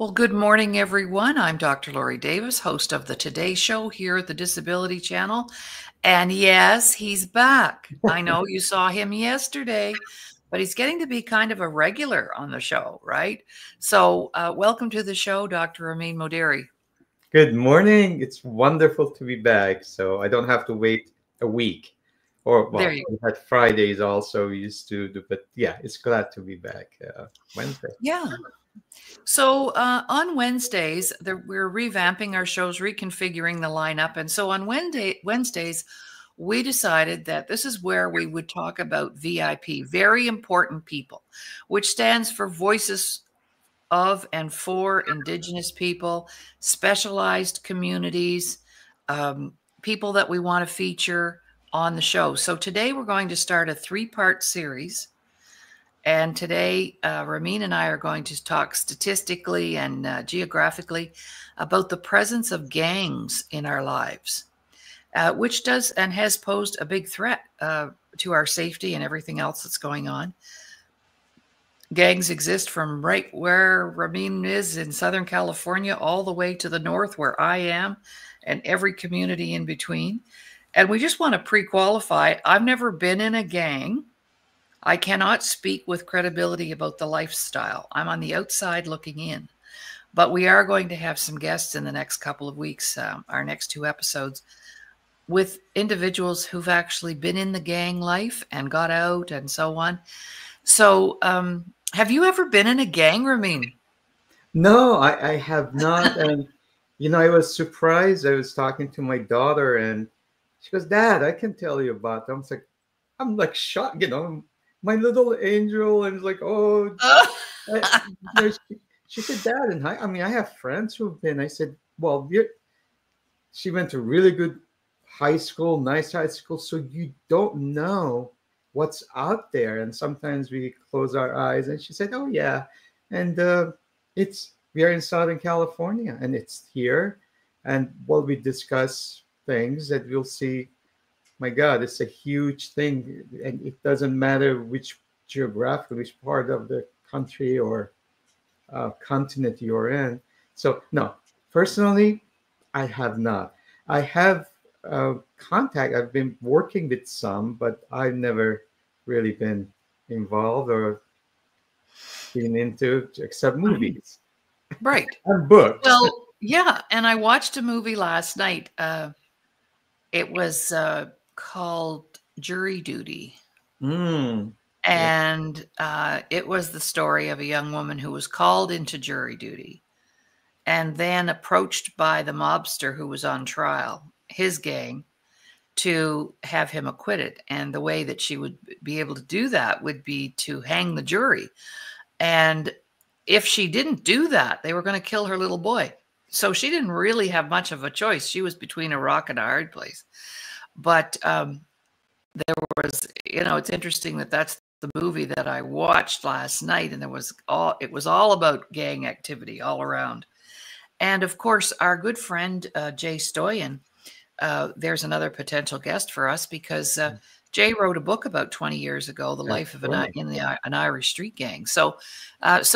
Well, good morning, everyone. I'm Dr. Laurie Davis, host of the Today Show here at the Disability Channel. And yes, he's back. I know you saw him yesterday, but he's getting to be kind of a regular on the show, right? So welcome to the show, Dr. Ramin Modiri. Good morning. It's wonderful to be back. So I don't have to wait a week. Or, There well, you we had Fridays also we used to do, but yeah, it's glad to be back Wednesday. Yeah. So on Wednesdays, we're revamping our shows, reconfiguring the lineup. And so on Wednesdays, we decided that this is where we would talk about VIP, very important people, which stands for Voices of and for Indigenous people, specialized communities, people that we want to feature on the show. So today we're going to start a 3-part series. And today, Ramin and I are going to talk statistically and geographically about the presence of gangs in our lives, which does and has posed a big threat to our safety and everything else that's going on. Gangs exist from right where Ramin is in Southern California all the way to the north where I am and every community in between. And we just want to pre-qualify. I've never been in a gang. I cannot speak with credibility about the lifestyle. I'm on the outside looking in. But we are going to have some guests in the next couple of weeks, our next 2 episodes, with individuals who've actually been in the gang life and got out and so on. So have you ever been in a gang, Ramin? No, I have not. And, I was surprised. I was talking to my daughter and she goes, Dad, I can tell you about them. I'm like shocked, my little angel. And it's like, oh, I, she said, Dad, and I have friends who've been. I said, well, she went to really good high school, nice high school. So you don't know what's out there. And sometimes we close our eyes. And she said, oh, yeah. And we are in Southern California and it's here. And while we discuss things that we'll see, my God, it's a huge thing. And it doesn't matter which which part of the country or continent you're in. So, no, personally, I have not. I have contact. I've been working with some, but I've never really been involved or been into except movies Right. and books. Well, yeah. And I watched a movie last night. It was called Jury Duty. Mm. And it was the story of a young woman who was called into jury duty and then approached by the mobster who was on trial, his gang, to have him acquitted. And the way that she would be able to do that would be to hang the jury. And if she didn't do that, they were going to kill her little boy. So she didn't really have much of a choice. She was between a rock and a hard place. But there was, it's interesting that that's the movie that I watched last night, and it was all about gang activity all around. And of course, our good friend Jay Stoyan, there's another potential guest for us because Jay wrote a book about 20 years ago, The Life of an Irish Street Gang. So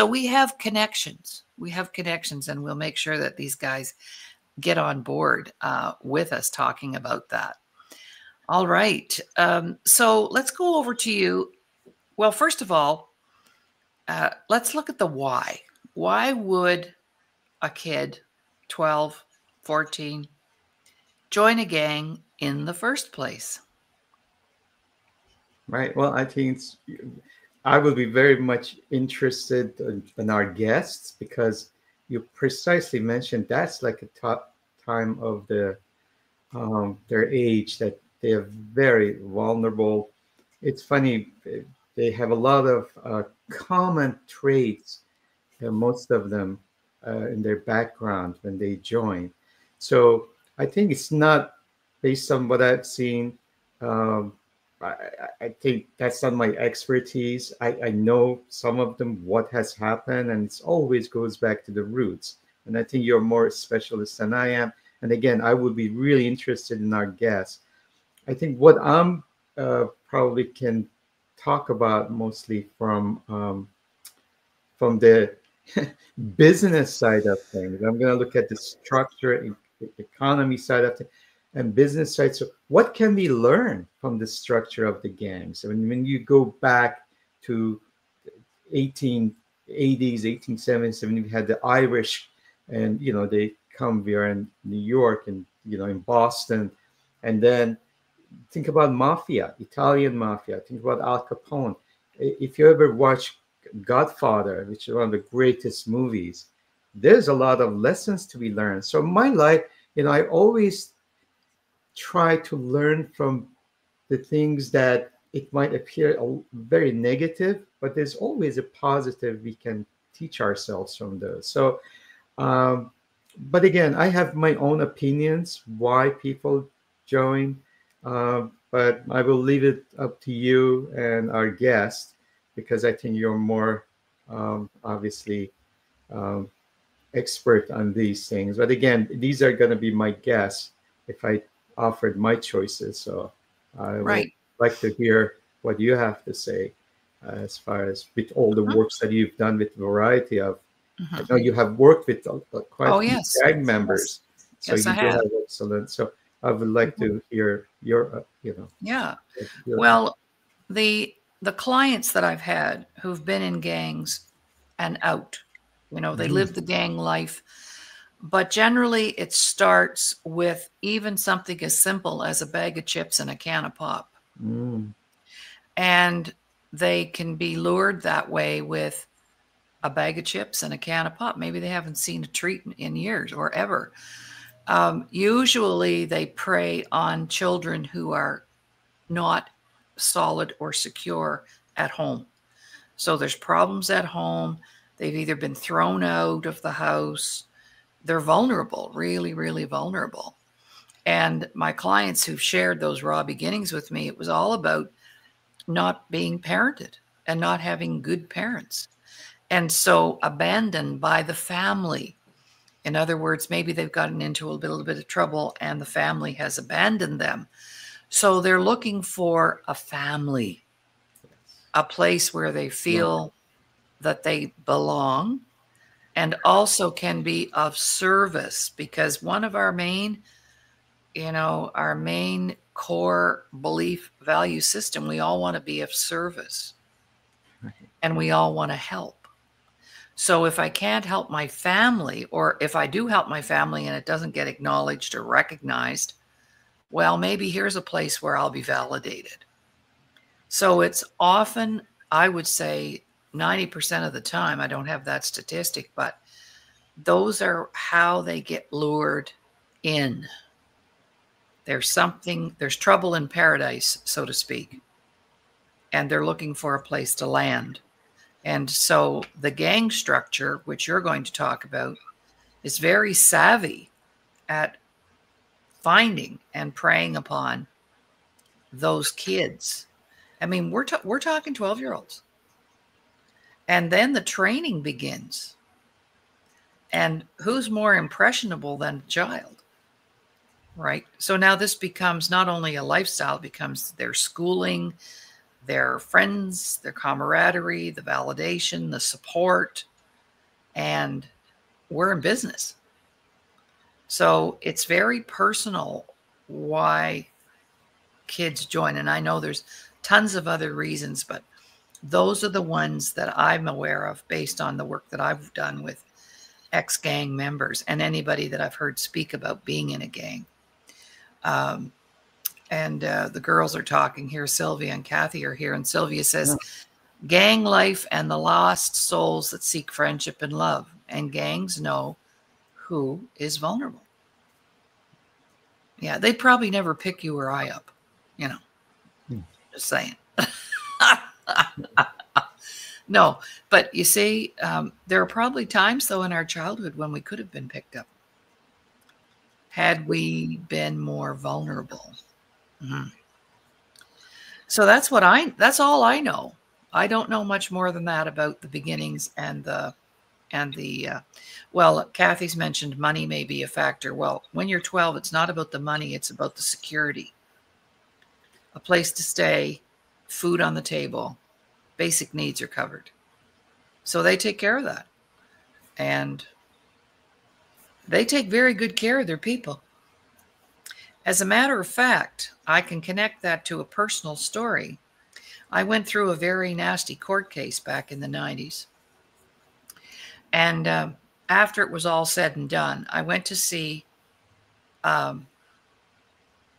we have connections. We have connections, and we'll make sure that these guys get on board with us talking about that. All right. So let's go over to you. Well, first of all, let's look at the why. Why would a kid, 12, 14, join a gang in the first place? Right. Well, I think I will be very much interested in our guests because you precisely mentioned that's like a top time of their age that they are very vulnerable. It's funny, they have a lot of common traits, most of them in their background when they join. So I think it's not based on what I've seen. I think that's not my expertise. I know some of them, what has happened, and it always goes back to the roots. And I think you're more a specialist than I am. And again, I would be really interested in our guests. I think what I'm probably can talk about mostly from the business side of things. I'm going to look at the structure, economy side of things, and business side. So, what can we learn from the structure of the gangs? I mean, when you go back to 1880s, 1870s, when we had the Irish, and they come here in New York and in Boston, and then think about mafia, Italian mafia. Think about Al Capone. If you ever watch Godfather, which is one of the greatest movies, there's a lot of lessons to be learned. So my life, I always try to learn from the things that it might appear very negative, but there's always a positive we can teach ourselves from those. So, but again, I have my own opinions why people join, but I will leave it up to you and our guest because I think you're more obviously um, expert on these things. But again, these are going to be my guess if I offered my choices. So I would Right. like to hear what you have to say as far as with all the Mhm. works that you've done with variety of. I Mhm. know you have worked with quite Oh, a few yes. gang Yes. members, so Yes, you I do have. have excellent. So I would like Mhm. to hear your, Yeah. your. Well, the clients that I've had who've been in gangs and out, they Mm, live the gang life, but generally it starts with even something as simple as a bag of chips and a can of pop. mm, And they can be lured that way with a bag of chips and a can of pop. Maybe they haven't seen a treat in years or ever. Usually they prey on children who are not solid or secure at home. So there's problems at home. They've either been thrown out of the house. They're vulnerable, really, really vulnerable. And my clients who've shared those raw beginnings with me, it was all about not being parented and not having good parents. And so abandoned by the family. In other words, maybe they've gotten into a little bit of trouble and the family has abandoned them. So they're looking for a family, a place where they right. feel that they belong and also can be of service, because one of our main core belief value system, we all want to be of service and we all want to help. So if I can't help my family, or if I do help my family and it doesn't get acknowledged or recognized, well, maybe here's a place where I'll be validated. So it's often, I would say 90% of the time, I don't have that statistic, but those are how they get lured in. There's trouble in paradise, so to speak, and they're looking for a place to land. And so the gang structure, which you're going to talk about, is very savvy at finding and preying upon those kids. I mean, we're talking 12-year-olds. And then the training begins. And who's more impressionable than a child? Right? So now this becomes not only a lifestyle, it becomes their schooling, their friends, their camaraderie, the validation, the support, and we're in business. So it's very personal why kids join. And I know there's tons of other reasons, but those are the ones that I'm aware of based on the work that I've done with ex-gang members and anybody that I've heard speak about being in a gang. And the girls are talking here. Sylvia and Kathy are here. And Sylvia says, gang life and the lost souls that seek friendship and love. And gangs know who is vulnerable. Yeah, they'd probably never pick you or I up, Mm. just saying. No, but you see, there are probably times, though, in our childhood when we could have been picked up had we been more vulnerable. Mhm. So that's all I know. I don't know much more than that about the beginnings and the well, Kathy's mentioned money may be a factor. Well, when you're 12, it's not about the money, it's about the security. A place to stay, food on the table, basic needs are covered. So they take care of that. and they take very good care of their people. As a matter of fact, I can connect that to a personal story. I went through a very nasty court case back in the 90s. And after it was all said and done, I went to see a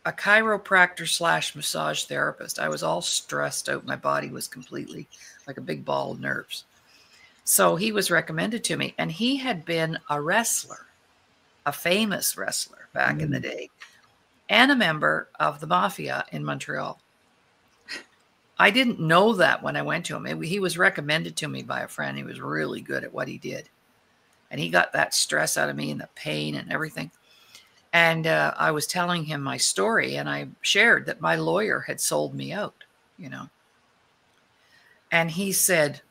chiropractor / massage therapist. I was all stressed out. My body was completely like a big ball of nerves. So he was recommended to me, and he had been a wrestler, a famous wrestler back in the day, and a member of the mafia in Montreal. I didn't know that when I went to him. He was recommended to me by a friend. He was really good at what he did. And he got that stress out of me and the pain and everything. And I was telling him my story, and I shared that my lawyer had sold me out, you know. And he said,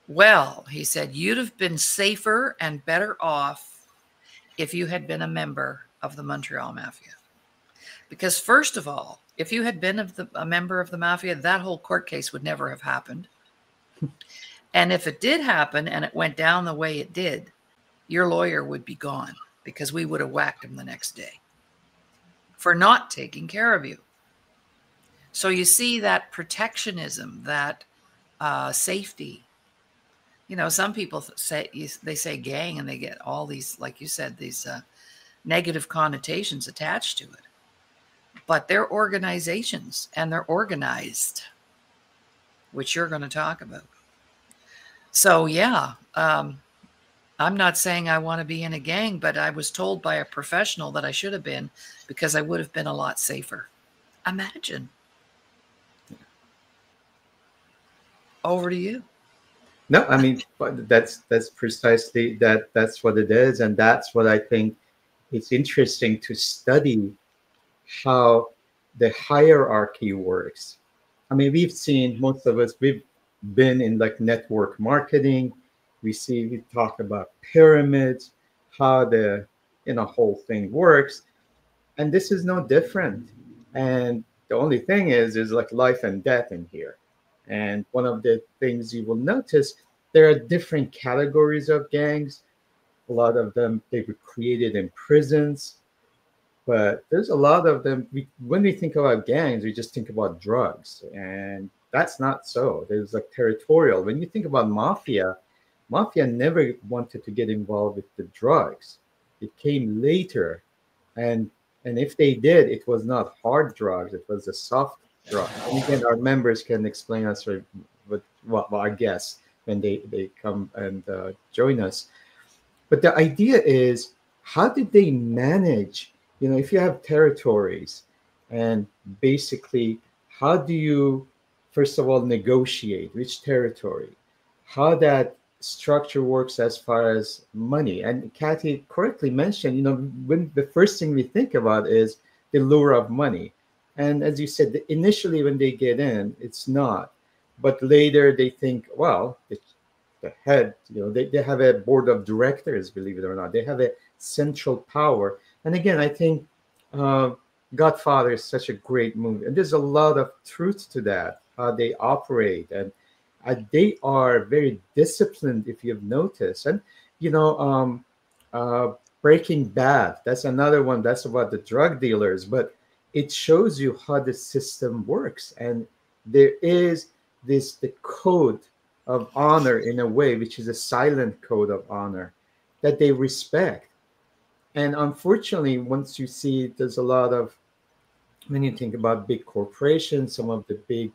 well, he said, you'd have been safer and better off if you had been a member of the Montreal Mafia. Because first of all, if you had been a member of the Mafia, that whole court case would never have happened. And if it did happen and it went down the way it did, your lawyer would be gone, because we would have whacked him the next day for not taking care of you. So you see that protectionism, that safety. You know, some people say, they say gang, and they get all these, like you said, these negative connotations attached to it. But they're organizations, and they're organized, which you're going to talk about. So yeah, I'm not saying I want to be in a gang, but I was told by a professional that I should have been, because I would have been a lot safer. Imagine. Over to you. No, I mean, that's precisely that's what it is, and that's what I think it's interesting to study, how the hierarchy works. I mean, we've seen, most of us, we've been in like network marketing. We talk about pyramids, how the whole thing works, and this is no different. And the only thing is like life and death in here. And one of the things you will notice, there are different categories of gangs. A lot of them, they were created in prisons, but there's a lot of them. When we think about gangs, we just think about drugs, and that's not so. There's like territorial. When you think about mafia never wanted to get involved with the drugs. It came later, and if they did, it was not hard drugs. It was a soft drug. And again, our members can explain us what our guests when they come and join us. But the idea is, how did they manage? If you have territories, and basically, how do you, first of all, negotiate which territory? How that structure works as far as money. And Kathy correctly mentioned, when the first thing we think about is the lure of money. And as you said, initially when they get in, it's not. But later they think, well, the head, they have a board of directors, believe it or not. They have a central power. And again, I think Godfather is such a great movie. And there's a lot of truth to that, how they operate. And they are very disciplined, if you've noticed. And, Breaking Bad, that's another one. That's about the drug dealers. But it shows you how the system works. And there is the code of honor, in a way, which is a silent code of honor that they respect. And unfortunately, once you see, there's a lot of, when you think about big corporations, some of the big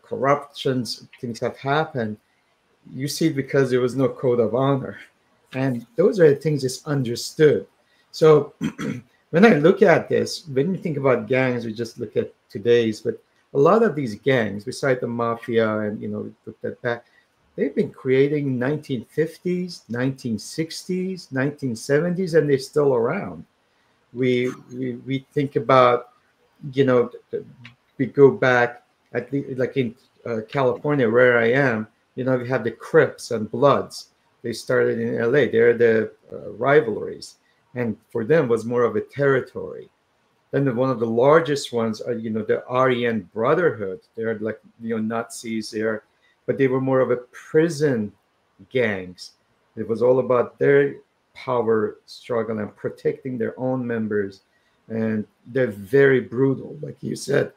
corruptions, things have happened, you see, because there was no code of honor. And those are the things that's understood. So when I look at this, when you think about gangs, we just look at today's, but a lot of these gangs, besides the mafia and, look at that, they've been creating 1950s, 1960s, 1970s, and they're still around. We think about, we go back, at least like in California, where I am, we have the Crips and Bloods. They started in LA. They're the rivalries. And for them was more of a territory. Then one of the largest ones are, the Aryan Brotherhood. They're like, Nazis. They're but they were more of a prison gangs. It was all about their power struggle and protecting their own members. And they're very brutal, like you said.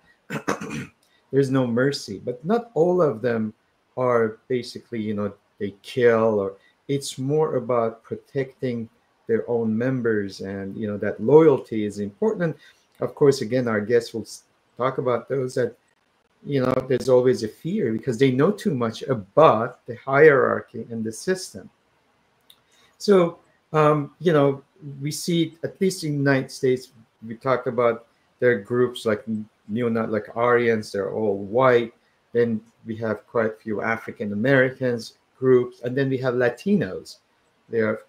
There's no mercy, but not all of them are basically, they kill, or it's more about protecting their own members. And that loyalty is important. Of course, again, our guests will talk about those that, there's always a fear because they know too much about the hierarchy and the system. So, we see, at least in the United States, we talked about there are groups like neo-Nazi, like Aryans, they're all white. Then we have quite a few African Americans groups, and then we have Latinos.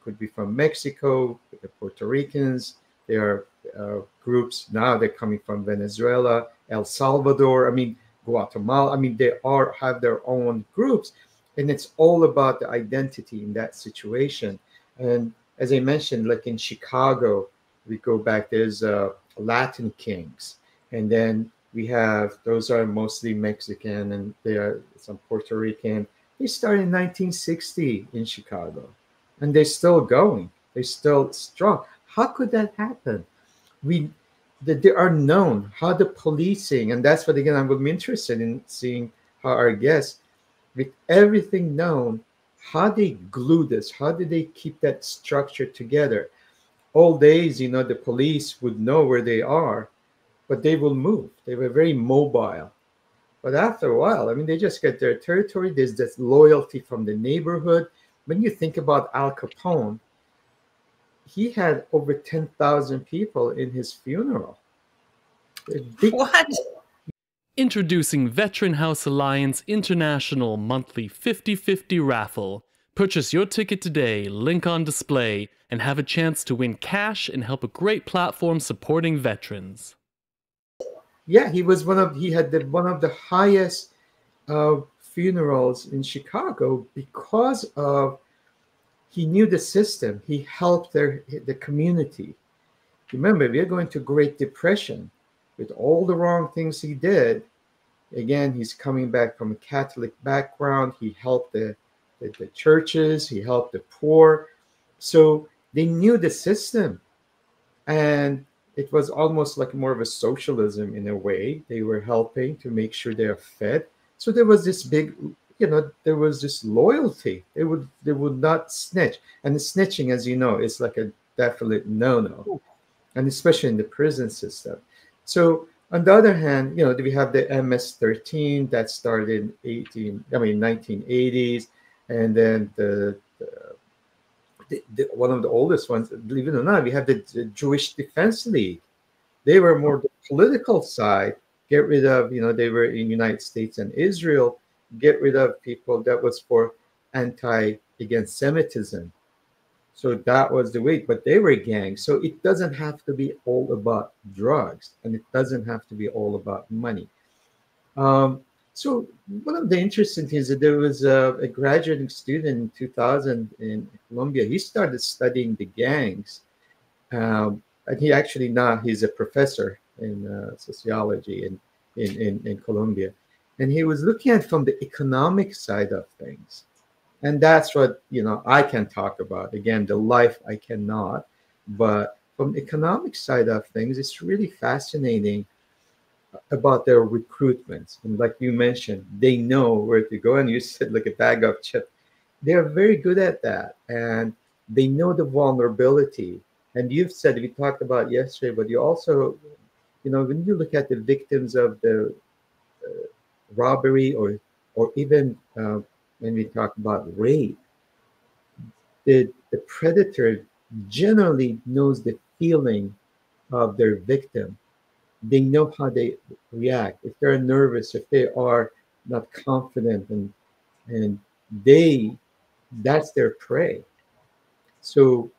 Could be from Mexico, the Puerto Ricans. There are groups now, they're coming from Venezuela, El Salvador, Guatemala. They have their own groups, and it's all about the identity in that situation. And as I mentioned, like in Chicago, we go back, there's Latin Kings. And then we have, those are mostly Mexican, and there are some Puerto Rican. They started in 1960 in Chicago, and they're still going. They're still strong. How could that happen? They are known, how the policing, and that's what, again, I'm interested in seeing how our guests, with everything known, how they glue this, how did they keep that structure together? Old days, the police would know where they are, but they will move. They were very mobile. But after a while, they just get their territory. There's this loyalty from the neighborhood. When you think about Al Capone, he had over 10,000 people in his funeral. What? Introducing Veteran House Alliance International Monthly 50/50 Raffle. Purchase your ticket today, link on display, and have a chance to win cash and help a great platform supporting veterans. Yeah, he had one of the highest funerals in Chicago because of, he knew the system. He helped the community. Remember, we are going to Great Depression. With all the wrong things he did, again, he's coming back from a Catholic background. He helped the churches. He helped the poor. So they knew the system. And it was almost like more of a socialism in a way. They were helping to make sure they are fed. So there was this big, there was this loyalty. They would not snitch. And the snitching, as you know, is like a definite no-no. And especially in the prison system. So on the other hand, we have the MS-13 that started in 1980s, and then the one of the oldest ones, believe it or not, we have the Jewish Defense League. They were more the political side. Get rid of, they were in United States and Israel. Get rid of people that was for against Semitism. So that was the way, but they were gangs. So it doesn't have to be all about drugs, and it doesn't have to be all about money. So one of the interesting things that there was a graduating student in 2000 in Colombia. He started studying the gangs, and he's a professor in sociology in Colombia, and he was looking at from the economic side of things. And that's what, I can talk about. Again, the life I cannot. But from the economic side of things, it's really fascinating about their recruitments. And like you mentioned, they know where to go. And you said like a bag of chips. They're very good at that. And they know the vulnerability. And you've said, we talked about yesterday, but you also, when you look at the victims of the robbery or even when we talk about rape, the predator generally knows the feeling of their victim. They know how they react. If they're nervous, if they are not confident, and that's their prey. So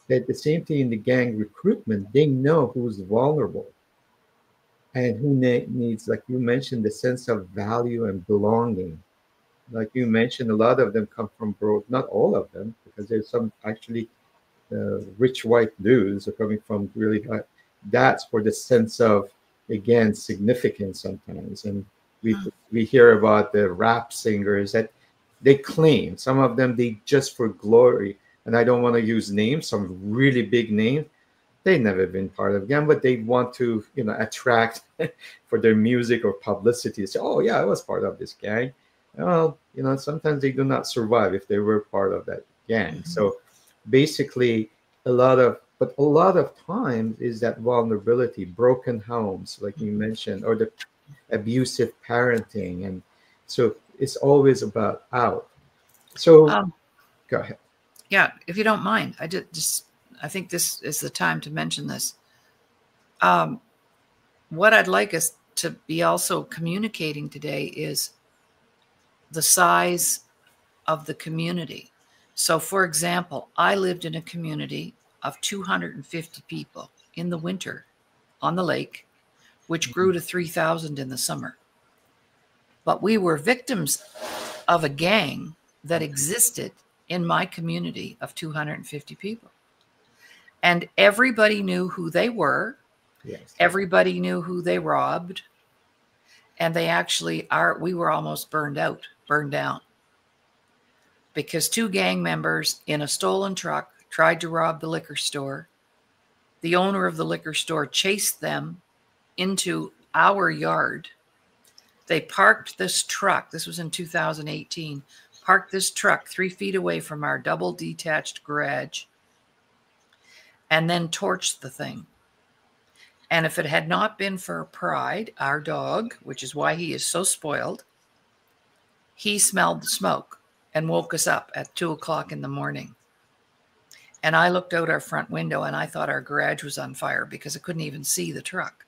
at the same thing in the gang recruitment, they know who's vulnerable and who needs, like you mentioned, the sense of value and belonging. Like you mentioned, a lot of them come from broke, not all of them, because there's some actually rich white dudes are coming from really high. That's for the sense of, again, significance sometimes. And we hear about the rap singers that they claim, some of them, they just for glory, and I don't want to use names, some really big names, they never been part of gang, but they want to, attract for their music or publicity. Say, oh yeah, I was part of this gang. Well, sometimes they do not survive if they were part of that gang. So basically, a lot of times is that vulnerability, broken homes, like you mentioned, or the abusive parenting, and so it's always about out. So go ahead. Yeah, if you don't mind, I think this is the time to mention this. What I'd like us to be also communicating today is the size of the community. So, for example, I lived in a community of 250 people in the winter on the lake, which grew to 3,000 in the summer. But we were victims of a gang that existed in my community of 250 people. And everybody knew who they were. Yes. Everybody knew who they robbed. And we were almost burned down. Because two gang members in a stolen truck tried to rob the liquor store. The owner of the liquor store chased them into our yard. They parked this truck. This was in 2018. Parked this truck 3 feet away from our double detached garage and then torched the thing. And if it had not been for Pride, our dog, which is why he is so spoiled, he smelled the smoke and woke us up at 2 o'clock in the morning. And I looked out our front window and I thought our garage was on fire because I couldn't even see the truck.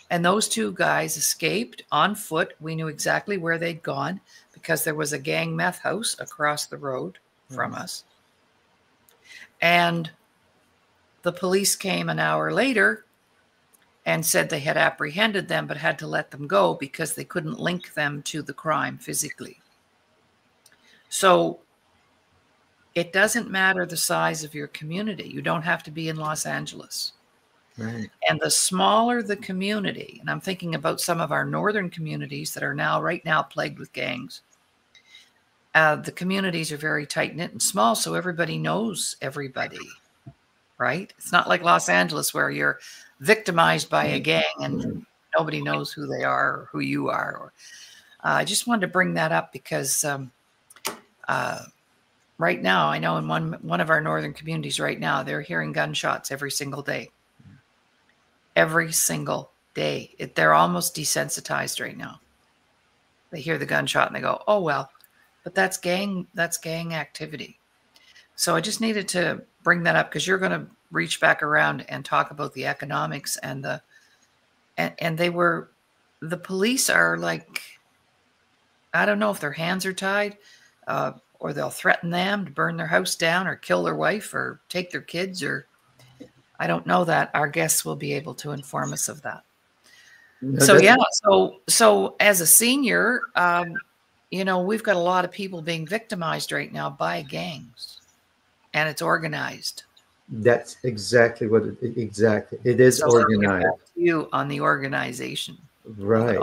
And those two guys escaped on foot. We knew exactly where they'd gone because there was a gang meth house across the road from us. And the police came an hour later and said they had apprehended them but had to let them go because they couldn't link them to the crime physically. So it doesn't matter the size of your community. You don't have to be in Los Angeles. Right. And the smaller the community, and I'm thinking about some of our northern communities that are right now plagued with gangs. The communities are very tight-knit and small, so everybody knows everybody, right? It's not like Los Angeles where you're victimized by a gang and nobody knows who they are or who you are. I just wanted to bring that up because right now, I know in one of our northern communities right now, they're hearing gunshots every single day. Every single day. They're almost desensitized right now. They hear the gunshot and they go, oh, well, but that's gang activity. So I just needed to bring that up because you're going to reach back around and talk about the economics and the police are like, I don't know if their hands are tied or they'll threaten them to burn their house down or kill their wife or take their kids, or I don't know that. Our guests will be able to inform us of that. So as a senior, we've got a lot of people being victimized right now by gangs, and it's organized. That's exactly what it is. So organized. You on the organization, right?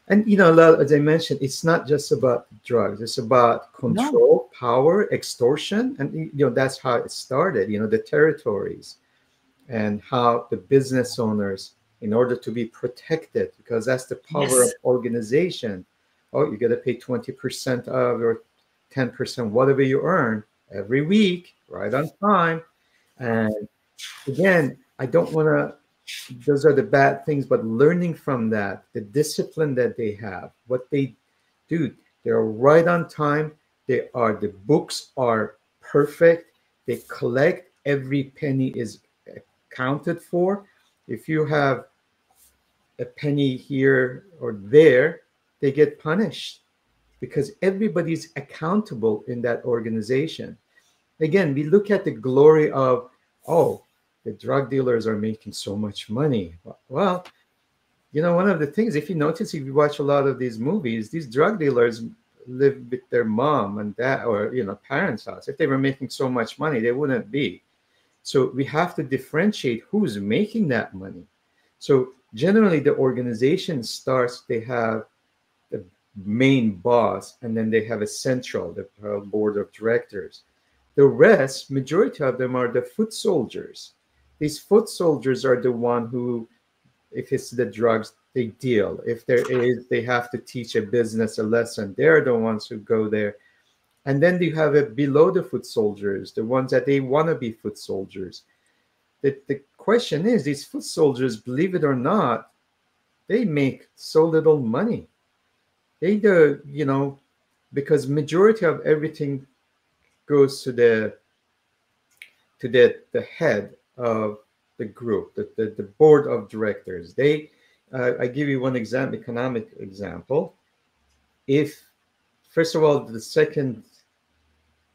And as I mentioned, it's not just about drugs; it's about control, power, extortion, and that's how it started. The territories, and how the business owners, in order to be protected, because that's the power of organization. Oh, you got to pay 20% of or 10%, whatever you earn every week, right on time. And again, I don't want to, those are the bad things, but learning from that, the discipline that they have, what they do, they're right on time. The books are perfect. They collect, every penny is accounted for. If you have a penny here or there, they get punished because everybody's accountable in that organization. Again, we look at the glory of, oh, the drug dealers are making so much money. Well, one of the things, if you watch a lot of these movies, these drug dealers live with their mom and dad or, parents' house. If they were making so much money, they wouldn't be. So we have to differentiate who's making that money. So generally the organization starts, they have the main boss, and then they have a central, the board of directors. The rest, majority of them are the foot soldiers. These foot soldiers are the one who, if it's the drugs, they deal. If there is, they have to teach a business a lesson. They're the ones who go there. And then you have it below the foot soldiers, the ones that they want to be foot soldiers. The question is, these foot soldiers, believe it or not, they make so little money. They do, because majority of everything goes to the head of the group, the board of directors. I give you one example, economic example. If, first of all, the second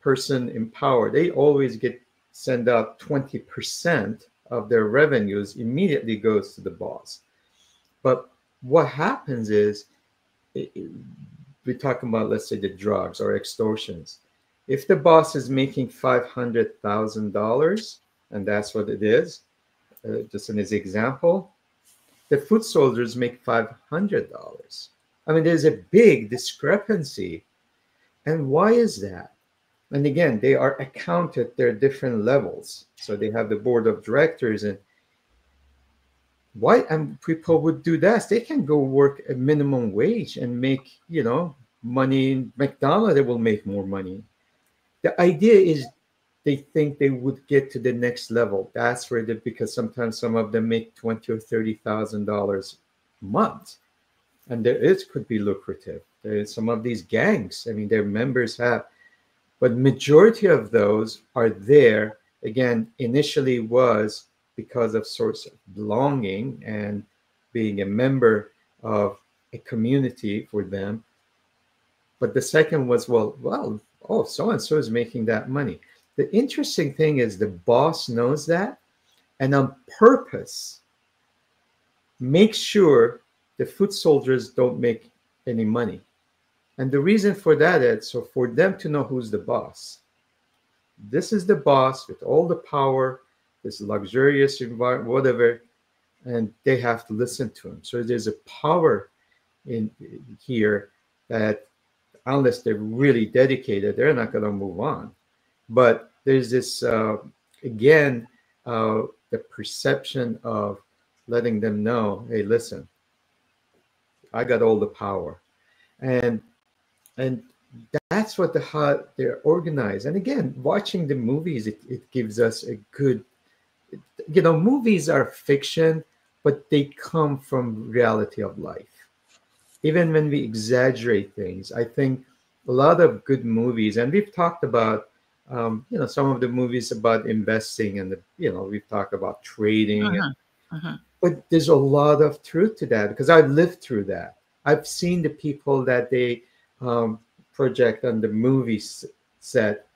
person in power, they always send out 20% of their revenues immediately goes to the boss. But what happens is, we're talking about, let's say, the drugs or extortions. If the boss is making $500,000, and that's what it is, just in his example, the foot soldiers make $500. I mean, there's a big discrepancy. And why is that? And again, they are accounted, they're different levels. So they have the board of directors, and why people would do that? They can go work a minimum wage and make, money. McDonald's, they will make more money. The idea is they think they would get to the next level. That's where because sometimes some of them make $20,000 or $30,000 a month, and it could be lucrative. There's some of these gangs, I mean, their members have, but majority of those are there. Again, initially was because of source of belonging and being a member of a community for them. But the second was, oh, so-and-so is making that money. The interesting thing is the boss knows that, and on purpose makes sure the foot soldiers don't make any money. And the reason for that is so for them to know who's the boss. This is the boss with all the power, this luxurious environment, whatever, and they have to listen to him. So there's a power in here that unless they're really dedicated, they're not going to move on. But there's this, again, the perception of letting them know, hey, listen, I got all the power. And that's what how they're organized. And again, watching the movies, it gives us a good, movies are fiction, but they come from reality of life. Even when we exaggerate things, I think a lot of good movies, and we've talked about, some of the movies about investing, and we've talked about trading, but there's a lot of truth to that because I've lived through that. I've seen the people that they project on the movie set.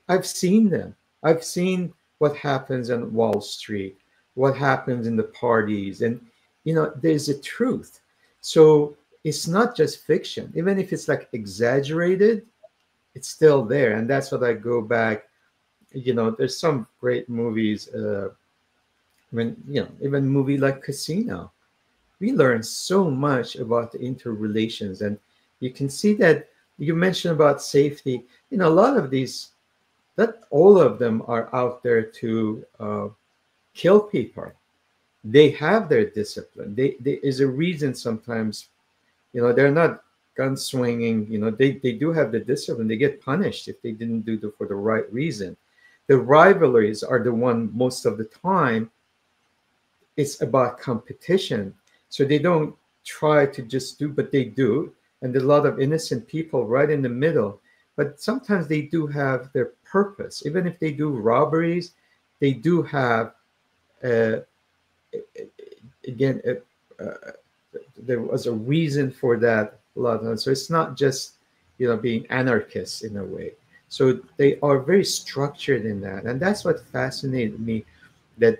I've seen them. I've seen what happens on Wall Street, what happens in the parties, and there's a truth. So it's not just fiction. Even if it's like exaggerated, it's still there. And that's what I go back. There's some great movies. Even a movie like Casino, we learn so much about the interrelations. And you can see that you mentioned about safety. A lot of these, not all of them are out there to kill people. They have their discipline. There is a reason sometimes, they're not gun swinging. They do have the discipline. They get punished if they didn't do it for the right reason. The rivalries are the one most of the time. It's about competition. So they don't try to just do, but they do. And there's a lot of innocent people right in the middle. But sometimes they do have their purpose. Even if they do robberies, they do have, there was a reason for that a lot of times. So it's not just, being anarchists in a way. So they are very structured in that. And that's what fascinated me, that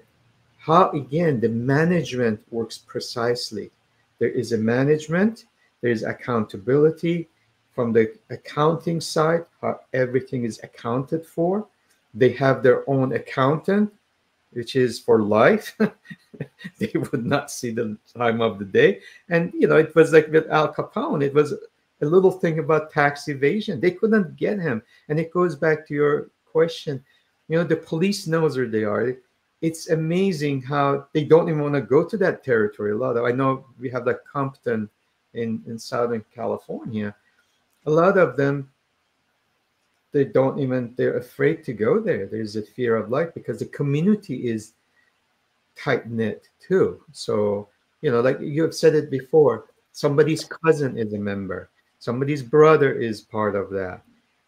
how, again, the management works precisely. There is a management, there's accountability from the accounting side, how everything is accounted for. They have their own accountant, which is for life. They would not see the time of the day. And, it was like with Al Capone. It was a little thing about tax evasion. They couldn't get him. And it goes back to your question. The police knows where they are. It's amazing how they don't even want to go to that territory. I know we have like Compton in Southern California. A lot of them, they're afraid to go there. There's a fear of life because the community is tight knit too. So, like you have said it before, somebody's cousin is a member, somebody's brother is part of that.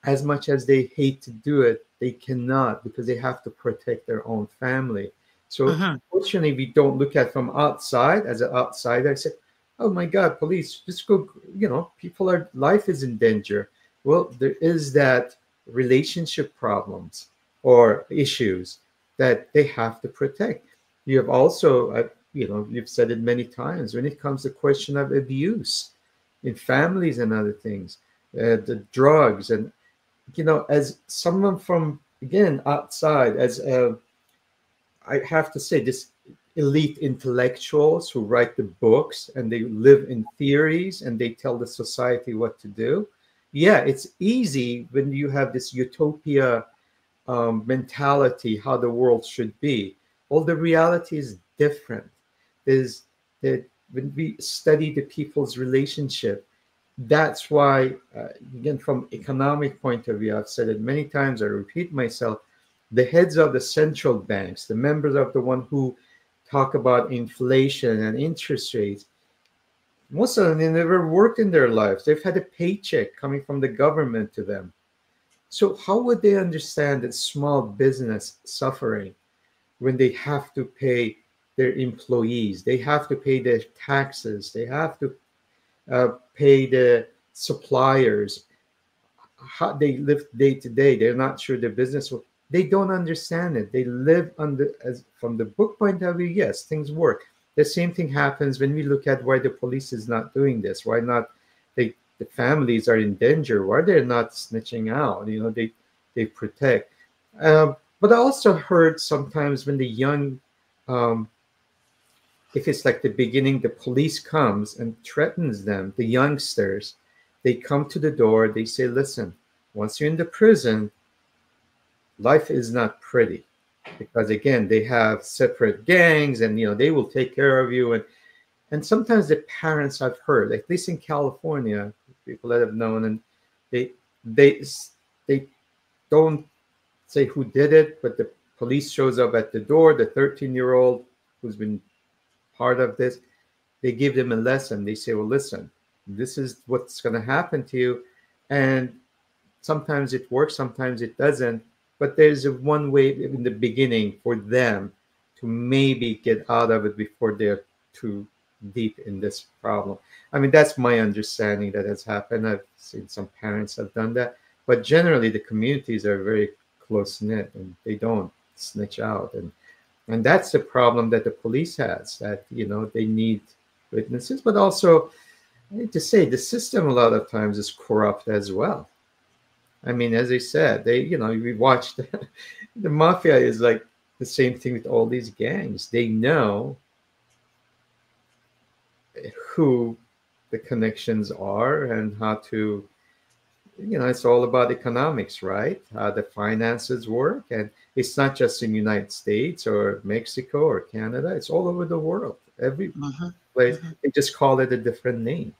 As much as they hate to do it, they cannot because they have to protect their own family. So, fortunately, we don't look at from outside as an outsider. I say, oh my God, police, just go, life is in danger. Well, there is that relationship problems or issues that they have to protect. You have also, you've said it many times, when it comes to question of abuse in families and other things, the drugs, and as someone from again outside, I have to say, this elite intellectuals who write the books and they live in theories and they tell the society what to do. Yeah, it's easy when you have this utopia mentality, how the world should be. Well, the reality is different. Is that when we study the people's relationship, that's why, again, from economic point of view, I've said it many times, I repeat myself, the heads of the central banks, the members of the one who talk about inflation and interest rates, most of them, they never worked in their lives. They've had a paycheck coming from the government to them. So how would they understand that small business suffering when they have to pay their employees, they have to pay their taxes, they have to pay the suppliers, how they live day to day? They're not sure their business will. They don't understand it. They live under, as from the book point of view, yes, things work. The same thing happens when we look at why the police is not doing this. Why not? The families are in danger. Why they're not snitching out? They protect. But I also heard sometimes when the young, if it's like the beginning, the police comes and threatens them, the youngsters, they come to the door, they say, listen, once you're in the prison, life is not pretty. Because again, they have separate gangs and they will take care of you. And sometimes the parents, I've heard, at least in California, people that have known, and they they don't say who did it, but the police shows up at the door, the 13-year-old who's been part of this, they give them a lesson. They say, well, listen, this is what's going to happen to you. And sometimes it works, sometimes it doesn't. But there's a one way in the beginning for them to maybe get out of it before they're too deep in this problem. I mean, that's my understanding that has happened. I've seen some parents have done that. But generally, the communities are very close-knit and they don't snitch out. And that's the problem that the police has, that, they need witnesses. But also, I need to say, the system a lot of times is corrupt as well. I mean, as I said, we watched the mafia is like the same thing with all these gangs. They know who the connections are and how to, it's all about economics, right? How the finances work. And it's not just in the United States or Mexico or Canada. It's all over the world. Every place, they just call it a different name.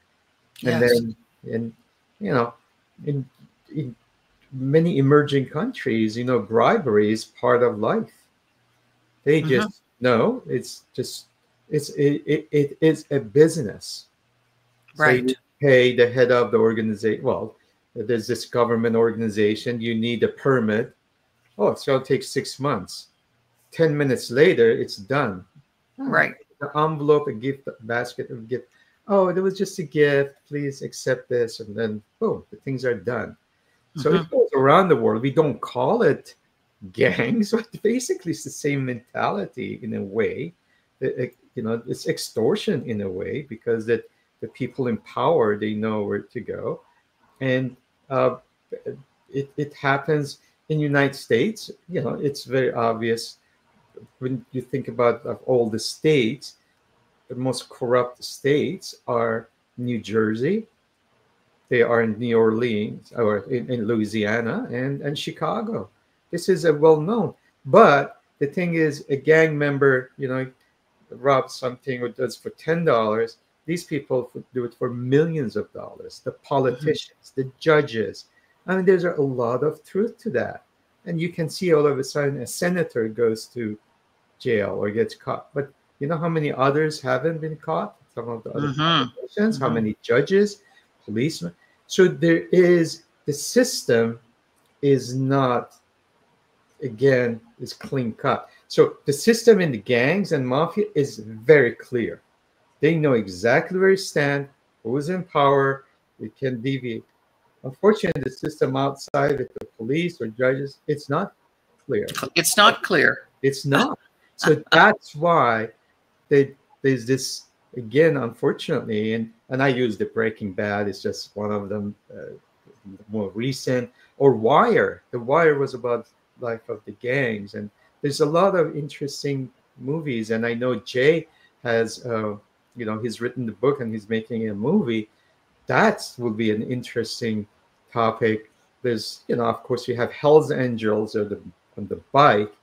And Yes. then, in many emerging countries, bribery is part of life. They just know it is a business. Right. So you pay the head of the organization. Well, there's this government organization. You need a permit. Oh, it's going to take 6 months. 10 minutes later, it's done. Right. The envelope, a gift basket of gift. Oh, it was just a gift. Please accept this, and then boom, the things are done. So it goes around the world. We don't call it gangs, but basically it's the same mentality in a way. It's extortion in a way because that the people in power, they know where to go, and it happens in the United States. It's very obvious when you think about of all the states. The most corrupt states are New Jersey, They are in New Orleans or in Louisiana and Chicago. This is a well-known. But the thing is, a gang member, robs something or does for $10. These people do it for millions of dollars. The politicians, the judges. I mean, there's a lot of truth to that. And you can see all of a sudden a senator goes to jail or gets caught. But you know how many others haven't been caught? Some of the other politicians, how many judges, policemen. So the system is not, again, is clean cut. So the system in the gangs and mafia is very clear. They know exactly where you stand, who's in power, it can deviate. Unfortunately, the system outside with the police or judges, it's not clear. It's not clear. It's not. So that's why there's this, again, unfortunately, and I use the Breaking Bad, it's just one of them, more recent, or Wire. The Wire was about life of the gangs, and there's a lot of interesting movies. And I know Jay has, he's written the book and he's making a movie. That will be an interesting topic. There's, of course, you have Hell's Angels on the bike.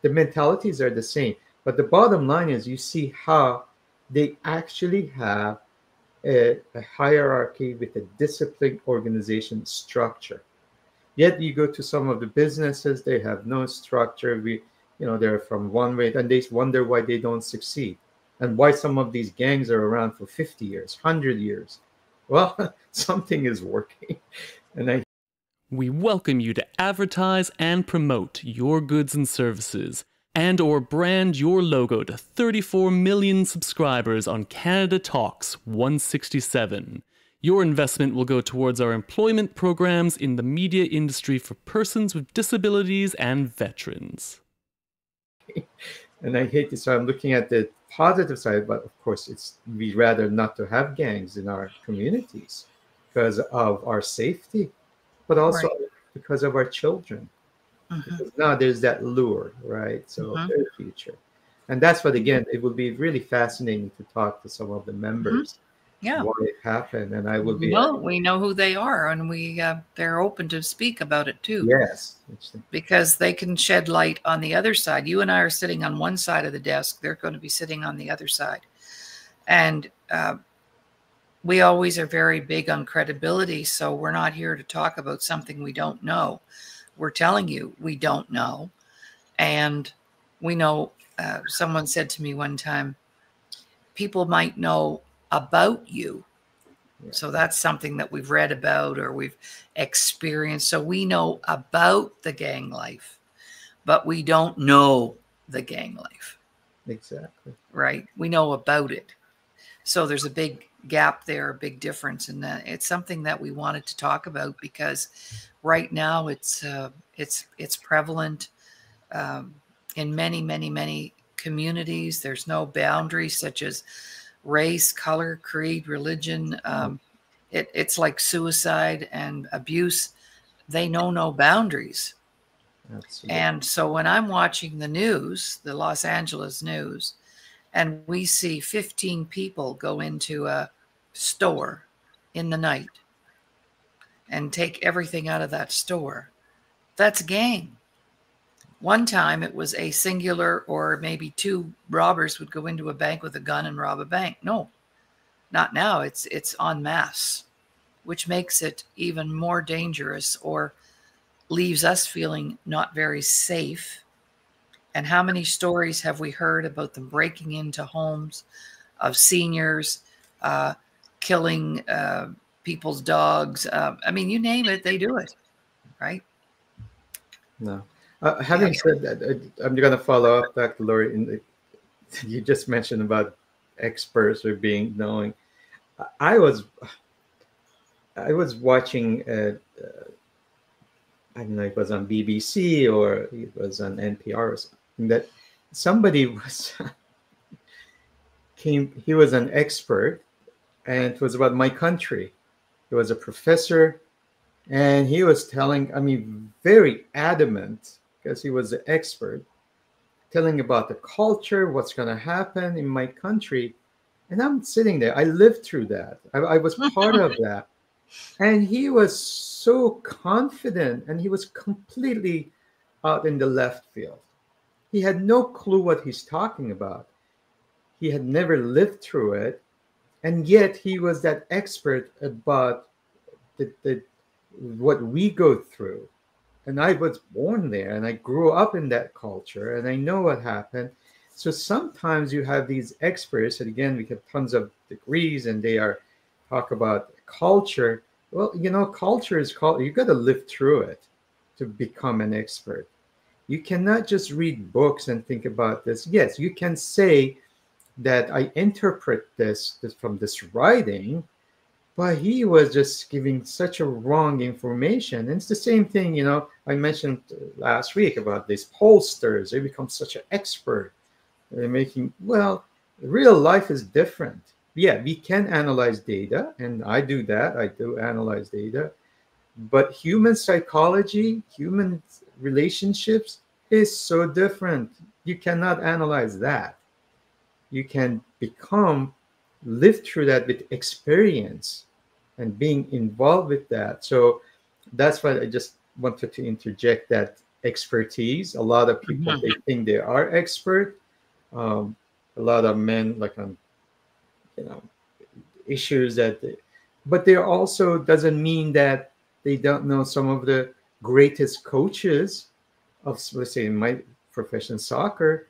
The mentalities are the same, but the bottom line is you see how they actually have a hierarchy with a disciplined organization structure. Yet you go to some of the businesses, they have no structure. They're from one way, and they wonder why they don't succeed and why some of these gangs are around for 50 years, 100 years. Well, something is working. We welcome you to advertise and promote your goods and services and/or brand your logo to 34 million subscribers on Canada Talks 167. Your investment will go towards our employment programs in the media industry for persons with disabilities and veterans. And I hate this, so I'm looking at the positive side, but of course, we'd rather not to have gangs in our communities because of our safety, but also because of our children. Because now there's that lure, right? So their future. And that's what, again, it will be really fascinating to talk to some of the members. Why it happened, and I will be. Well, we know who they are, and they're open to speak about it too. Yes, because they can shed light on the other side. You and I are sitting on one side of the desk; they're going to be sitting on the other side, and we always are very big on credibility. So we're not here to talk about something we don't know. We're telling you we don't know, and we know. Someone said to me one time, people might know about you. So that's something that we've read about or we've experienced. So we know about the gang life, but we don't know the gang life. Exactly. Right. We know about it. So there's a big gap there, a big difference. And it's something that we wanted to talk about because right now it's prevalent in many, many, many communities. There's no boundaries such as race, color, creed, religion. It's like suicide and abuse. They know no boundaries. Absolutely. And so when I'm watching the news, the Los Angeles news, and we see 15 people go into a store in the night and take everything out of that store, that's gang. One time it was a singular or maybe two robbers would go into a bank with a gun and rob a bank. No, not now. It's en masse, which makes it even more dangerous or leaves us feeling not very safe. And how many stories have we heard about them breaking into homes of seniors, killing people's dogs? I mean, you name it, they do it, right? No. Having said that, I'm going to follow up, Dr. Laurie. You just mentioned about experts or knowing. I was watching. I don't know, it was on BBC or it was on NPR or something. That somebody He was an expert, and it was about my country. He was a professor, and he was telling. Very adamant. Because he was the expert, telling about the culture, what's going to happen in my country. And I'm sitting there. I lived through that. I was part of that. And he was so confident, and he was completely out in the left field. He had no clue what he's talking about. He had never lived through it, and yet he was that expert about what we go through. And I was born there, and I grew up in that culture, and I know what happened. So sometimes you have these experts, and again, we have tons of degrees, and they are talk about culture. Well, culture is called. You got to live through it to become an expert. You cannot just read books and think about this. Yes, you can say that I interpret this from this writing, but he was just giving such a wrong information. And it's the same thing, I mentioned last week about these pollsters. They become such an expert. They're making, well, real life is different. Yeah, we can analyze data, and I do that. I do analyze data. But human psychology, human relationships is so different. You cannot analyze that. You can live through that with experience and being involved with that. So that's why I just wanted to interject that expertise. A lot of people, they think they are expert. A lot of men, like on, issues but they also doesn't mean that they don't know some of the greatest coaches of, let's say, in my profession, soccer.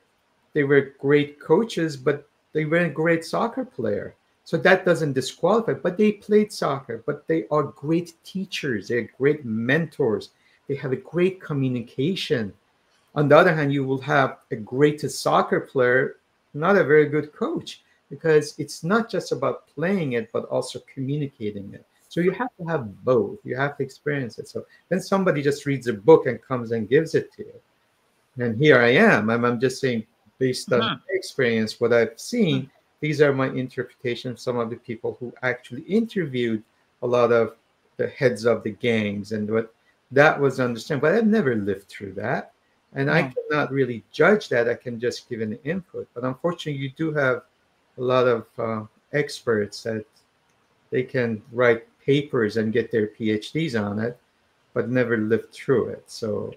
They were great coaches, but they weren't a great soccer player. So that doesn't disqualify, but they played soccer, but they are great teachers. They're great mentors. They have a great communication. On the other hand, you will have a greatest soccer player, not a very good coach, because it's not just about playing it, but also communicating it. So you have to have both. You have to experience it. So then somebody just reads a book and comes and gives it to you. And here I am. I'm just saying, based on experience, what I've seen, these are my interpretations. Some of the people who actually interviewed a lot of the heads of the gangs and what that was understand. But I've never lived through that. And I cannot really judge that. I can just give an input. But unfortunately, you do have a lot of experts that they can write papers and get their PhDs on it, but never lived through it. So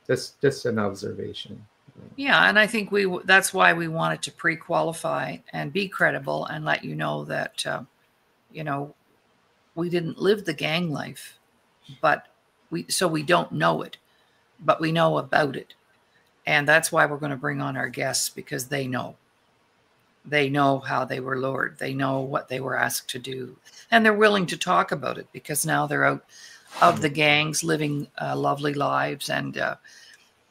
that's just an observation. Yeah, and I think that's why we wanted to pre-qualify and be credible and let you know that, we didn't live the gang life, but we don't know it, but we know about it. And that's why we're going to bring on our guests, because they know. They know how they were lured. They know what they were asked to do. And they're willing to talk about it because now they're out of the gangs living lovely lives. And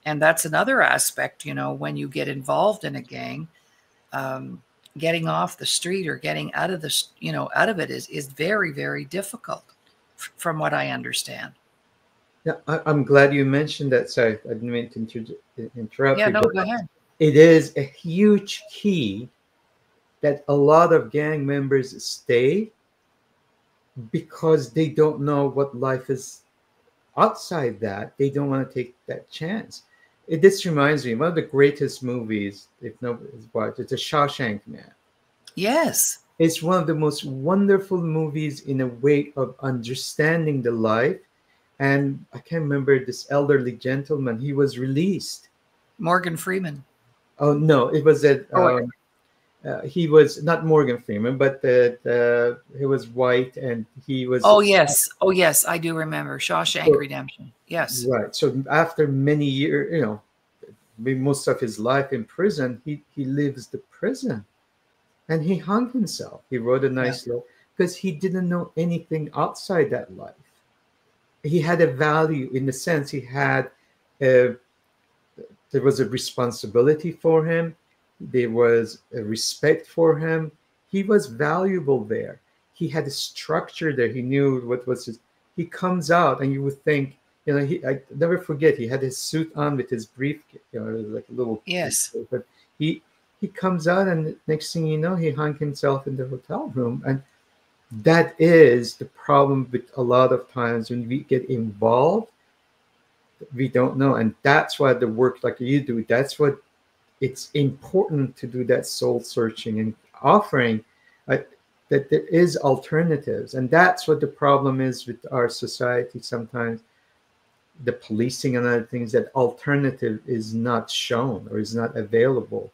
that's another aspect, when you get involved in a gang, getting off the street or getting out of out of it is very, very difficult from what I understand. Yeah, I'm glad you mentioned that. Sorry, I didn't mean to interrupt you. Yeah, no, go ahead. It is a huge key that a lot of gang members stay because they don't know what life is outside that. They don't want to take that chance. This reminds me, one of the greatest movies, if nobody's watched, it's a Shawshank Man. Yes. It's one of the most wonderful movies in a way of understanding the life. And I can't remember this elderly gentleman. He was released. Morgan Freeman. Oh, no, it was he was not Morgan Freeman, but he was white and he was. Oh, yes. I do remember Shawshank Redemption. Yes. Right. So after many years, most of his life in prison, he lives the prison and he hung himself. He wrote a nice letter because he didn't know anything outside that life. He had a value in the sense there was a responsibility for him. There was a respect for him. He was valuable there. He had a structure there. He knew what was his. He comes out, and you would think, I never forget. He had his suit on with his briefcase, like a little. Yes. But he comes out, and next thing you know, he hung himself in the hotel room, and that is the problem with a lot of times when we get involved. We don't know, and that's why the work like you do. That's what. It's important to do that soul searching and offering. that there is alternatives. And that's what the problem is with our society sometimes, the policing and other things, that alternative is not shown or is not available.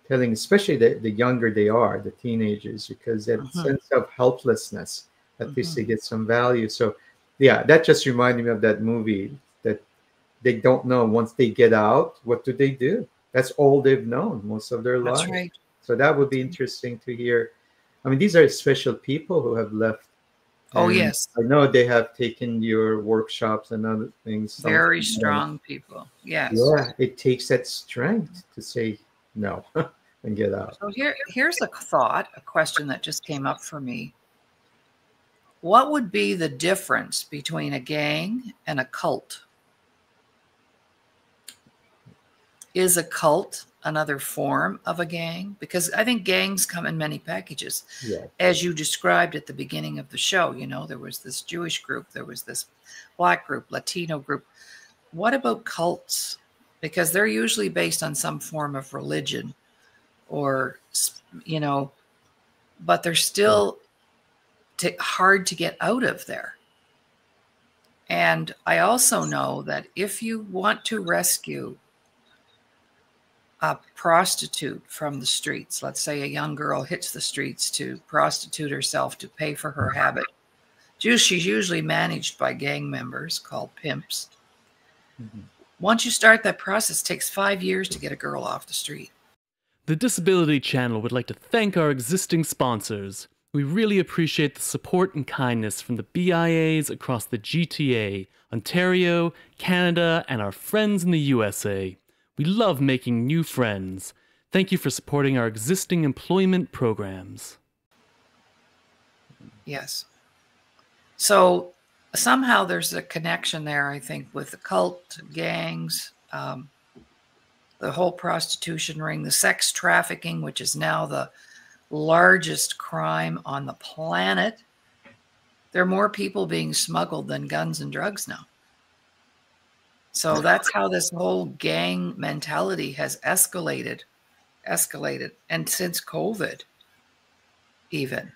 Telling, especially the younger they are, the teenagers, because that sense of helplessness, at least they get some value. So yeah, that just reminded me of that movie, that they don't know once they get out, what do? That's all they've known most of their That's lives. right. So that would be interesting to hear. I mean, these are special people who have left. Oh, And yes. I know they have taken your workshops and other things. Very strong people. Yes. Yeah, it takes that strength to say no and get out. So here's a thought, a question that just came up for me. What would be the difference between a gang and a cult? Is a cult another form of a gang? Because I think gangs come in many packages. Yeah. As you described at the beginning of the show, you know, there was this Jewish group, there was this Black group, Latino group. What about cults? Because they're usually based on some form of religion or, you know, but they're still hard to get out of there. And I also know that if you want to rescue a prostitute from the streets, let's say a young girl hits the streets to prostitute herself to pay for her habit, she's usually managed by gang members called pimps. Once you start that process, it takes 5 years to get a girl off the street. The Disability Channel would like to thank our existing sponsors. We really appreciate the support and kindness from the BIAs across the GTA, Ontario, Canada, and our friends in the USA. We love making new friends. Thank you for supporting our existing employment programs. Yes. So somehow there's a connection there, I think, with the cult, gangs, the whole prostitution ring, the sex trafficking, which is now the largest crime on the planet. There are more people being smuggled than guns and drugs now. So that's how this whole gang mentality has escalated. And since COVID, even,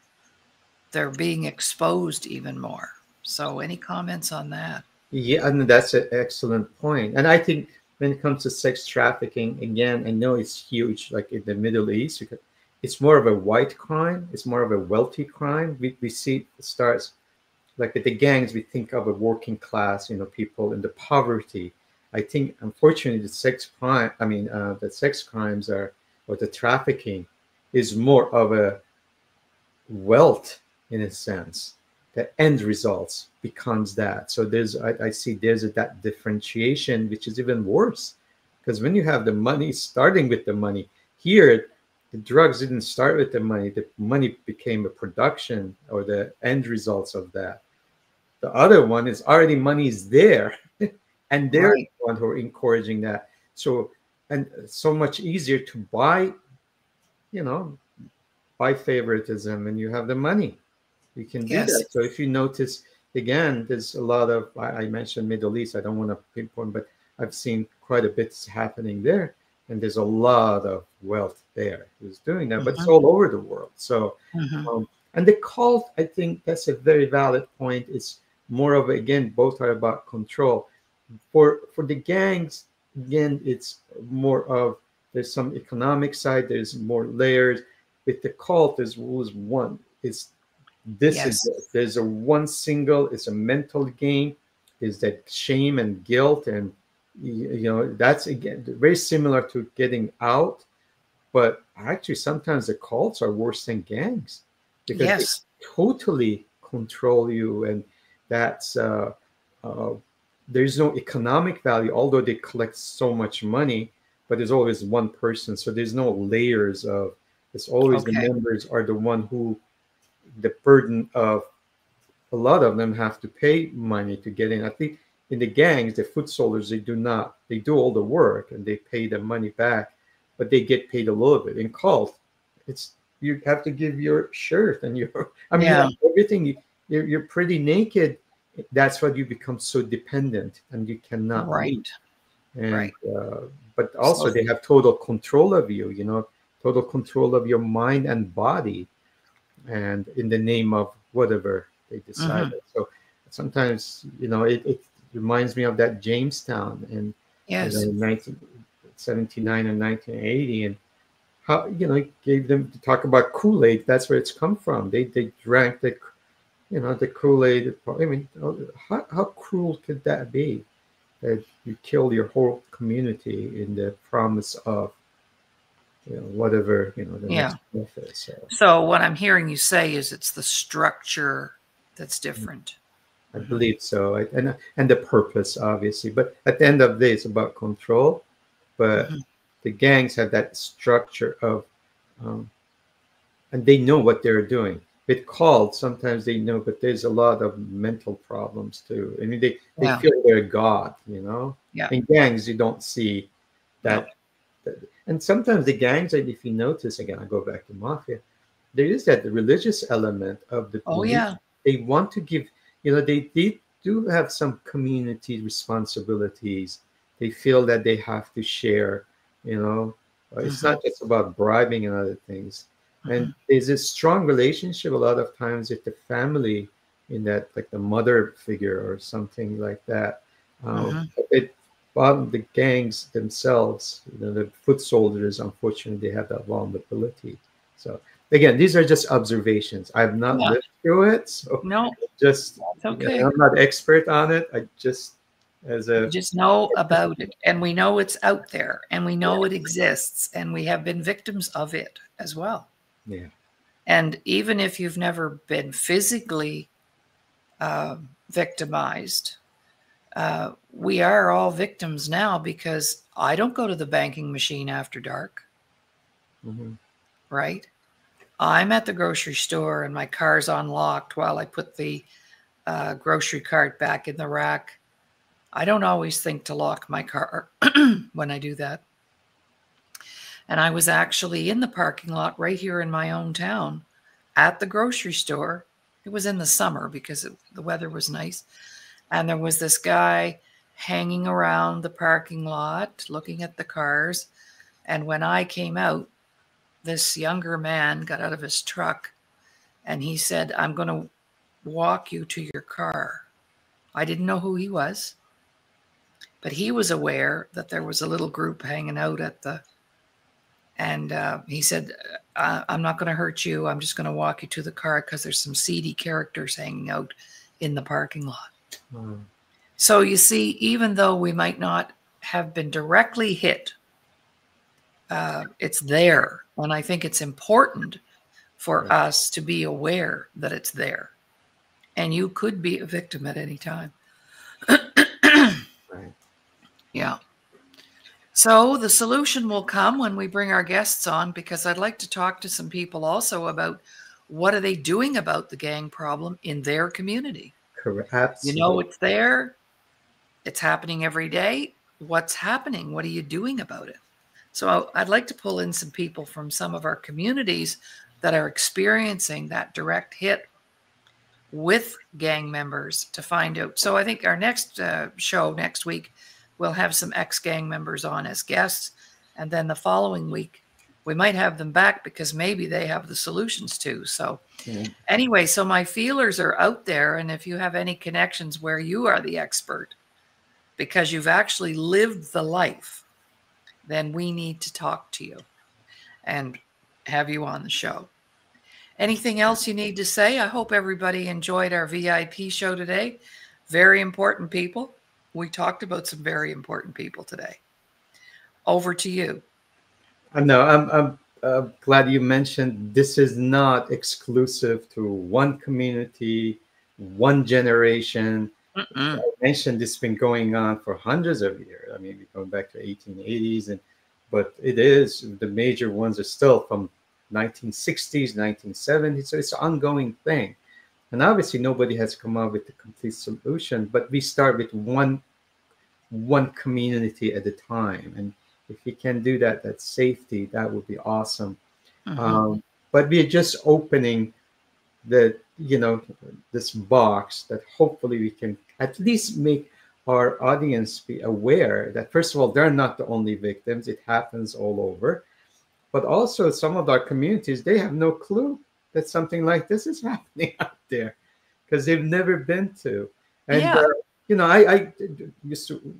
they're being exposed even more. So any comments on that? Yeah, and that's an excellent point. And I think when it comes to sex trafficking, again, I know it's huge, like in the Middle East, because it's more of a white crime. It's more of a wealthy crime. We see it starts, like at the gangs, we think of a working class, you know, people in the poverty. I think, unfortunately, the sex crimes are, or the trafficking is more of a wealth in a sense. The end results becomes that. So I see that differentiation, which is even worse, because when you have the money, starting with the money, here the drugs didn't start with the money. The money became a production or the end results of that. The other one is already money is there, and they're the one who are encouraging that. So, and so much easier to buy, you know, buy favoritism, and you have the money. You can do that. So if you notice, again, there's a lot of, I mentioned Middle East, I don't want to pinpoint, but I've seen quite a bit happening there. And there's a lot of wealth there who's doing that, but it's all over the world. So, and the cult, I think that's a very valid point. It's more of, again, both are about control. For the gangs, again, it's more of, there's some economic side, there's more layers. With the cult, there's rules one. It's there's a one single, it's a mental game. There's that shame and guilt, and you know, that's again very similar to getting out. But actually, sometimes the cults are worse than gangs because they totally control you, and that's there's no economic value, although they collect so much money. But there's always one person, so there's no layers of. It's always the members are the one who, the burden of, a lot of them have to pay money to get in. I think in the gangs, the foot soldiers, they do all the work and they pay the money back, but they get paid a little bit. In cult, it's, you have to give your shirt and your, I mean, everything, you're pretty naked. That's why you become so dependent and you cannot leave. And, but also they have total control of you, you know, total control of your mind and body. and in the name of whatever they decided. So sometimes, it reminds me of that Jamestown in Yes. 1979 and 1980, and how it gave them to talk about Kool-Aid. That's where it's come from. They drank the Kool-Aid. I mean, how cruel could that be? That you kill your whole community in the promise of whatever the next myth is. So what I'm hearing you say is it's the structure that's different. I believe so, and the purpose, obviously. But at the end of the day, it's about control. But the gangs have that structure of, and they know what they're doing. It's called, sometimes they know, but there's a lot of mental problems too. I mean, they feel they're God, Yeah. In gangs, you don't see that. And sometimes the gangs, if you notice, again, I go back to mafia, there is that religious element of the police. Oh, yeah. They want to give, they do have some community responsibilities. They feel that they have to share, It's not just about bribing and other things. And there's a strong relationship a lot of times with the family in that, like the mother figure or something like that. The gangs themselves, the foot soldiers, unfortunately, they have that vulnerability. So again, these are just observations. I've not lived through it, so just okay. I'm not expert on it. I just we just know about it, and we know it's out there, and we know it exists, and we have been victims of it as well. Yeah. And even if you've never been physically victimized, we are all victims now, because I don't go to the banking machine after dark. Right? I'm at the grocery store and my car's unlocked while I put the grocery cart back in the rack. I don't always think to lock my car when I do that. And I was actually in the parking lot right here in my own town at the grocery store. It was in the summer because the weather was nice. And there was this guy hanging around the parking lot looking at the cars. And when I came out, this younger man got out of his truck and he said, "I'm going to walk you to your car." I didn't know who he was, but he was aware that there was a little group hanging out and he said, "I'm not going to hurt you. I'm just going to walk you to the car because there's some seedy characters hanging out in the parking lot." So you see, even though we might not have been directly hit, it's there. And I think it's important for us to be aware that it's there. And you could be a victim at any time. Yeah. So the solution will come when we bring our guests on, because I'd like to talk to some people also about what are they doing about the gang problem in their community. Correct. It's there. It's happening every day. What's happening? What are you doing about it? So I'd like to pull in some people from some of our communities that are experiencing that direct hit with gang members to find out. So I think our next show next week, we'll have some ex-gang members on as guests. And then the following week, we might have them back because maybe they have the solutions too. So anyway, so my feelers are out there. And if you have any connections where you are the expert, because you've actually lived the life, then we need to talk to you and have you on the show. Anything else you need to say? I hope everybody enjoyed our VIP show today. Very important people. We talked about some very important people today. Over to you. No, I'm glad you mentioned this is not exclusive to one community, one generation. I mentioned this has been going on for hundreds of years. I mean, going back to 1880s, but it is, the major ones are still from 1960s, 1970s. So it's an ongoing thing. And obviously nobody has come up with the complete solution, but we start with one community at a time. And if you can do that, that safety, that would be awesome. But we're just opening this box that hopefully we can at least make our audience be aware that, first of all, they're not the only victims. It happens all over. But also some of our communities, they have no clue that something like this is happening out there, because they've never been to. And I used to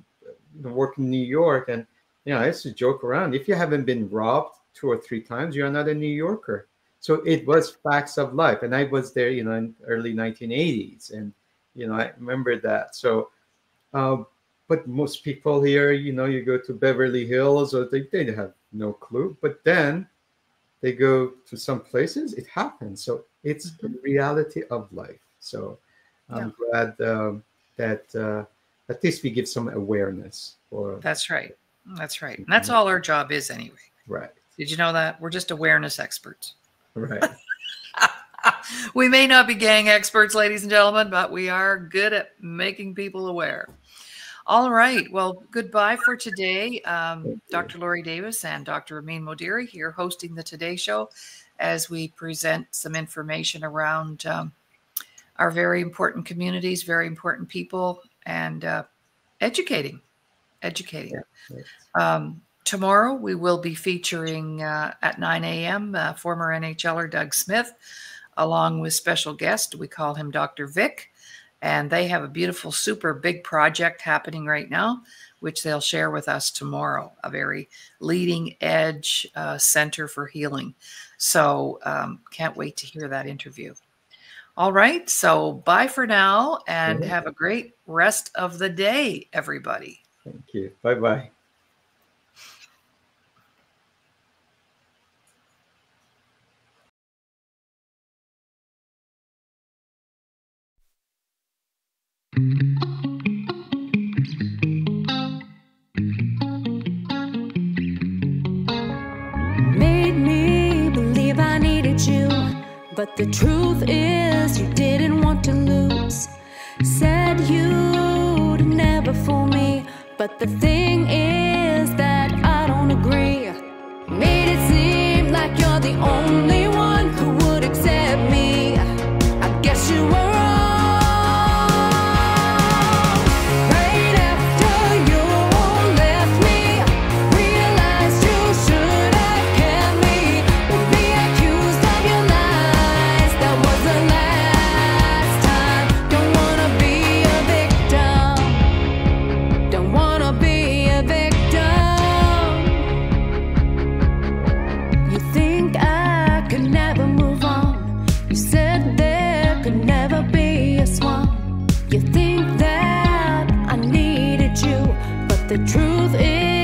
work in New York, and I used to joke around. If you haven't been robbed 2 or 3 times, you're not a New Yorker. So it was facts of life, and I was there, in early 1980s, and I remember that. So, but most people here, you go to Beverly Hills, or they have no clue. But then they go to some places, it happens. So it's the reality of life. So I'm glad that at least we give some awareness. That's right. That's right. And that's all our job is anyway. Right. Did you know that? We're just awareness experts. Right. We may not be gang experts, ladies and gentlemen, but we are good at making people aware. All right. Well, goodbye for today. Dr. Laurie Davis and Dr. Ramin Modiri here hosting the Today Show as we present some information around our very important communities, very important people, and educating. Yeah. Tomorrow, we will be featuring at 9 a.m. Former NHLer Doug Smith, along with special guest. We call him Dr. Vic, and they have a beautiful, super big project happening right now, which they'll share with us tomorrow, a very leading edge center for healing. So can't wait to hear that interview. All right, so bye for now, and have a great rest of the day, everybody. Thank you. Bye-bye. Made me believe I needed you, but the truth is you didn't want to lose. Said you'd never fool me, but the thing is that I don't agree. Made it seem like you're the only one who would accept me. I guess you were wrong. Right after you left me, realized you should have kept me. Would be accused of your lies. That was the last time. Don't wanna be a victim. Don't wanna be a victim. You think I could never move on. You said there could never be a swan. You think that I needed you, but the truth is